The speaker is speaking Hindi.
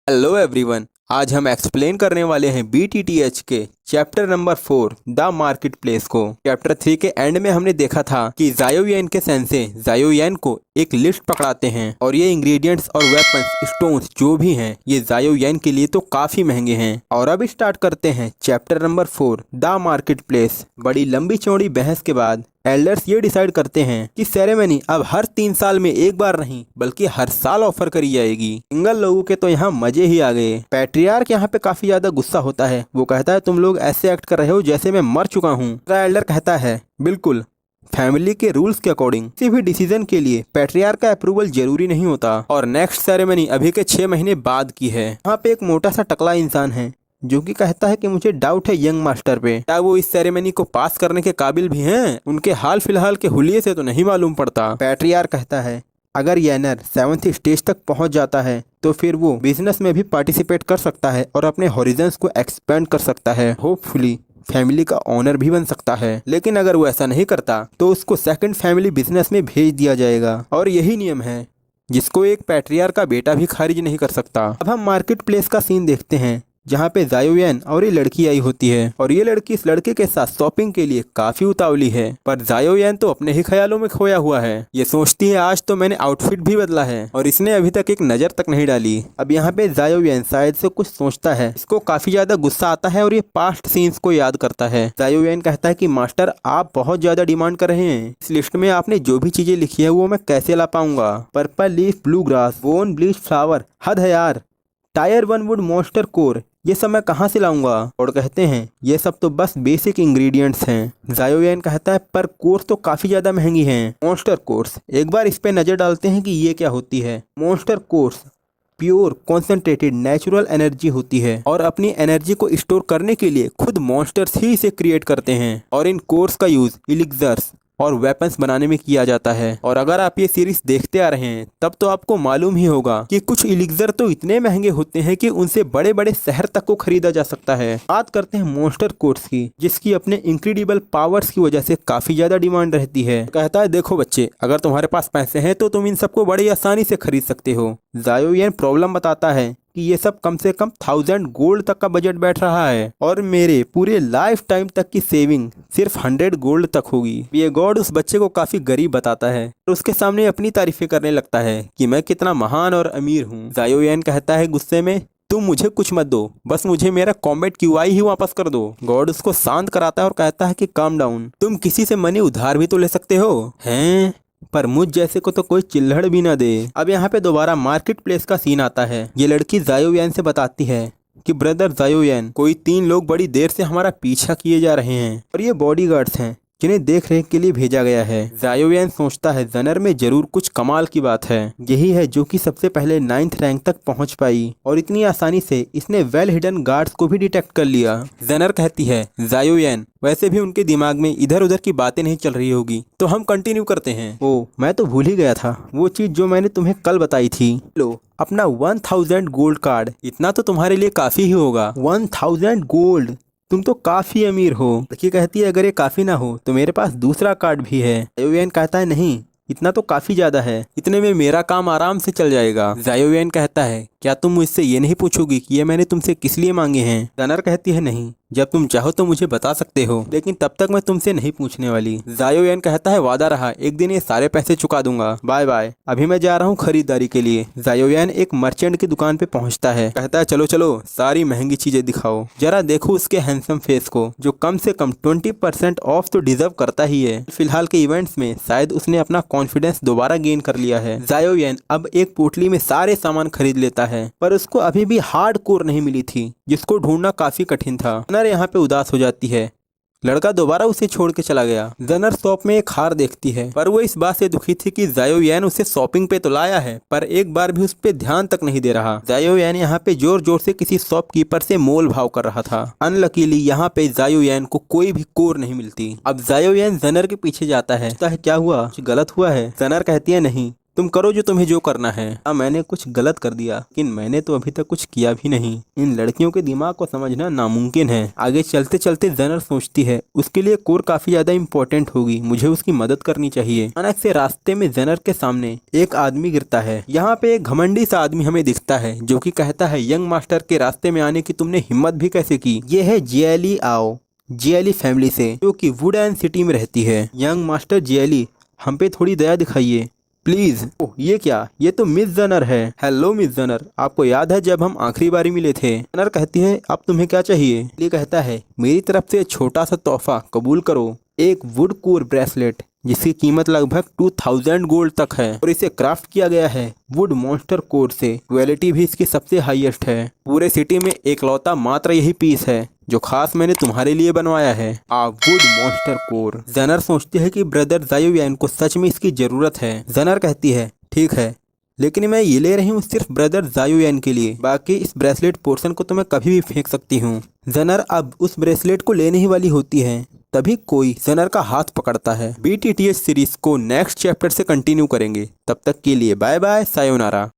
हेलो एवरीवन, आज हम एक्सप्लेन करने वाले हैं BTTH के chapter number 4 the market place को। चैप्टर 3 के एंड में हमने देखा था कि ज़ायोयेन के सेंसे ज़ायोयेन को एक लिस्ट पकड़ाते हैं और ये इंग्रेडिएंट्स और वेपन्स स्टोन्स जो भी हैं ये ज़ायोयेन के लिए तो काफ़ी महंगे हैं। और अब स्टार्ट करते हैं chapter number 4 the market place. बड़ी लंबी चौड़ी बहस के बाद एल्डर्स ये डिसाइड करते हैं कि सेरेमनी अब हर 3 साल में एक बार नहीं बल्कि हर साल ऑफर करी जाएगी। सिंगल लोगों के तो यहाँ मजे ही आ गए। पैट्रियार्क यहाँ पे काफी ज्यादा गुस्सा होता है। वो कहता है तुम लोग ऐसे एक्ट कर रहे हो जैसे मैं मर चुका हूँ। एल्डर कहता है बिल्कुल, फैमिली के रूल्स के अकॉर्डिंग किसी भी डिसीजन के लिए पैट्रियार्क का अप्रूवल जरूरी नहीं होता। और नेक्स्ट सेरेमनी अभी के 6 महीने बाद की है। यहाँ पे एक मोटा सा टकला इंसान है जो कि कहता है कि मुझे डाउट है यंग मास्टर पे, क्या वो इस सेरेमनी को पास करने के काबिल भी हैं? उनके हाल फिलहाल के हुलिये से तो नहीं मालूम पड़ता। पैट्रियार्क कहता है अगर येनर 7th स्टेज तक पहुंच जाता है तो फिर वो बिजनेस में भी पार्टिसिपेट कर सकता है और अपने हॉरिजन्स को एक्सपेंड कर सकता है। होपफुली फैमिली का ऑनर भी बन सकता है। लेकिन अगर वो ऐसा नहीं करता तो उसको सेकंड फैमिली बिजनेस में भेज दिया जाएगा। और यही नियम है जिसको एक पैट्रियार्क का बेटा भी खारिज नहीं कर सकता। अब हम मार्केट प्लेस का सीन देखते हैं जहाँ पे ज़ायोयेन और ये लड़की आई होती है और ये लड़की इस लड़के के साथ शॉपिंग के लिए काफी उतावली है। पर ज़ायोयेन तो अपने ही ख्यालों में खोया हुआ है। ये सोचती है आज तो मैंने आउटफिट भी बदला है और इसने अभी तक एक नजर तक नहीं डाली। अब यहाँ पे ज़ायोयेन शायद से कुछ सोचता है। इसको काफी ज्यादा गुस्सा आता है और ये पास्ट सीन्स को याद करता है। ज़ायोयेन कहता है कि मास्टर आप बहुत ज्यादा डिमांड कर रहे हैं। इस लिस्ट में आपने जो भी चीजें लिखी है वो मैं कैसे ला पाऊंगा? Purple leaf, blue grass, bone bleach flower, हद है यार, टायर 1 वुड, मॉन्स्टर कोर, ये सब मैं कहाँ से लाऊंगा? और कहते हैं ये सब तो बस बेसिक इंग्रेडिएंट्स हैं। ज़ायोयेन कहता है पर कोर्स तो काफ़ी ज़्यादा महंगी हैं। मॉन्स्टर कोर्स, एक बार इस पे नज़र डालते हैं कि ये क्या होती है। Monster course pure concentrated natural energy होती है और अपनी एनर्जी को स्टोर करने के लिए खुद मॉन्स्टर्स ही इसे क्रिएट करते हैं। और इन कोर्स का यूज़ इलिक्जर्स और वेपन्स बनाने में किया जाता है। और अगर आप ये सीरीज देखते आ रहे हैं तब तो आपको मालूम ही होगा कि कुछ इलिक्जर तो इतने महंगे होते हैं कि उनसे बड़े बड़े शहर तक को खरीदा जा सकता है। बात करते हैं मॉन्स्टर कोर्स की, जिसकी अपने इंक्रेडिबल पावर्स की वजह से काफी ज्यादा डिमांड रहती है। कहता है देखो बच्चे, अगर तुम्हारे पास पैसे हैं तो तुम इन सबको बड़ी आसानी से खरीद सकते हो। ज़ायोयेन प्रॉब्लम बताता है कि ये सब कम से कम 1000 गोल्ड तक का बजट बैठ रहा है और मेरे पूरे लाइफ टाइम तक की सेविंग सिर्फ 100 गोल्ड तक होगी। ये गॉड उस बच्चे को काफी गरीब बताता है और उसके सामने अपनी तारीफें करने लगता है कि मैं कितना महान और अमीर हूँ। ज़ायोयेन कहता है गुस्से में तुम मुझे कुछ मत दो, बस मुझे मेरा कॉम्बैट QI ही वापस कर दो। गॉड उसको शांत कराता है और कहता है कि काम डाउन, तुम किसी से मनी उधार भी तो ले सकते हो हैं, पर मुझ जैसे को तो कोई चिल्हड़ भी ना दे। अब यहाँ पे दोबारा मार्केट प्लेस का सीन आता है। ये लड़की ज़ायोयेन से बताती है कि ब्रदर ज़ायोयेन, कोई 3 लोग बड़ी देर से हमारा पीछा किए जा रहे हैं और ये बॉडीगार्ड्स हैं जिन्हें देख रेख के लिए भेजा गया है। ज़ायोयेन सोचता है ज़नर में जरूर कुछ कमाल की बात है। यही है जो कि सबसे पहले 9th रैंक तक पहुंच पाई और इतनी आसानी से इसने वेल हिडन गार्ड्स को भी डिटेक्ट कर लिया। ज़नर कहती है ज़ायोयेन, वैसे भी उनके दिमाग में इधर उधर की बातें नहीं चल रही होगी, तो हम कंटिन्यू करते हैं। ओ, मैं तो भूल ही गया था वो चीज जो मैंने तुम्हें कल बताई थी। लो अपना 1000 गोल्ड कार्ड, इतना तो तुम्हारे लिए काफी ही होगा। 1000 गोल्ड, तुम तो काफी अमीर हो। लड़की कहती है अगर ये काफी ना हो तो मेरे पास दूसरा कार्ड भी है। ज़ायोयेन कहता है नहीं, इतना तो काफी ज्यादा है, इतने में मेरा काम आराम से चल जाएगा। ज़ायोयेन कहता है क्या तुम मुझसे ये नहीं पूछोगी कि ये मैंने तुमसे किस लिए मांगे हैं? ज़नर कहती है नहीं, जब तुम चाहो तो मुझे बता सकते हो, लेकिन तब तक मैं तुमसे नहीं पूछने वाली। ज़ायोयेन कहता है वादा रहा, एक दिन ये सारे पैसे चुका दूंगा, बाय बाय, अभी मैं जा रहा हूँ खरीदारी के लिए। ज़ायोयेन एक मर्चेंट की दुकान पे पहुँचता है। कहता है चलो चलो सारी महंगी चीजें दिखाओ, जरा देखो उसके हैंडसम फेस को जो कम से कम 20% ऑफ तो डिजर्व करता ही है। फिलहाल के इवेंट्स में शायद उसने अपना कॉन्फिडेंस दोबारा गेन कर लिया है। ज़ायोयेन अब एक पोटली में सारे सामान खरीद लेता है, पर उसको अभी भी हार्ड कोर नहीं मिली थी जिसको ढूंढना काफी कठिन था। ज़नर यहाँ पे उदास हो जाती है। लड़का दोबारा उसे छोड़ के चला गया। ज़नर शॉप में एक हार देखती है, पर वो इस बात से दुखी थी कि ज़ायोयेन उसे शॉपिंग पे तो लाया है पर एक बार भी उस पे ध्यान तक नहीं दे रहा। ज़ायोयेन यहाँ पे जोर जोर से किसी शॉपकीपर से मोल भाव कर रहा था। अनलकीली यहाँ पे ज़ायोयेन को कोई भी कोर नहीं मिलती। अब ज़ायोयेन ज़नर के पीछे जाता है, क्या हुआ, कुछ गलत हुआ है? ज़नर कहती है नहीं, तुम करो जो तुम्हें जो करना है। मैंने कुछ गलत कर दिया, लेकिन मैंने तो अभी तक कुछ किया भी नहीं। इन लड़कियों के दिमाग को समझना नामुमकिन है। आगे चलते चलते जेनर सोचती है उसके लिए कोर काफी ज्यादा इम्पोर्टेंट होगी, मुझे उसकी मदद करनी चाहिए। अचानक से रास्ते में जेनर के सामने एक आदमी गिरता है। यहाँ पे एक घमंडी सा आदमी हमें दिखता है जो कि कहता है यंग मास्टर के रास्ते में आने की तुमने हिम्मत भी कैसे की। ये है जियाली आओ, जियाली फैमिली से, जो कि वुड एंड सिटी में रहती है। यंग मास्टर जियाली, हम पे थोड़ी दया दिखाइए प्लीज। ओह ये क्या, ये तो मिस जनर है। हेलो मिस जनर, आपको याद है जब हम आखिरी बारी मिले थे? जनर कहती है अब तुम्हें क्या चाहिए? ये कहता है मेरी तरफ से छोटा सा तोहफा कबूल करो, एक वुड कोर ब्रेसलेट जिसकी कीमत लगभग 2000 गोल्ड तक है और इसे क्राफ्ट किया गया है वुड मॉन्स्टर कोर से। क्वालिटी भी इसकी सबसे हाईएस्ट है। पूरे सिटी में एकलौता मात्र यही पीस है जो खास मैंने तुम्हारे लिए बनवाया है, वुड मॉन्स्टर कोर। जेनर सोचती है कि ब्रदर जायो यान को सच में इसकी जरूरत है। जेनर कहती है ठीक है, लेकिन मैं ये ले रही हूँ सिर्फ ब्रदर जायो यान के लिए, बाकी इस ब्रेसलेट पोर्शन को तो मैं कभी भी फेंक सकती हूँ। जेनर अब उस ब्रेसलेट को लेने ही वाली होती है, तभी कोई जेनर का हाथ पकड़ता है। BTTH सीरीज को नेक्स्ट चैप्टर से कंटिन्यू करेंगे, तब तक के लिए बाय बाय, सायोनारा।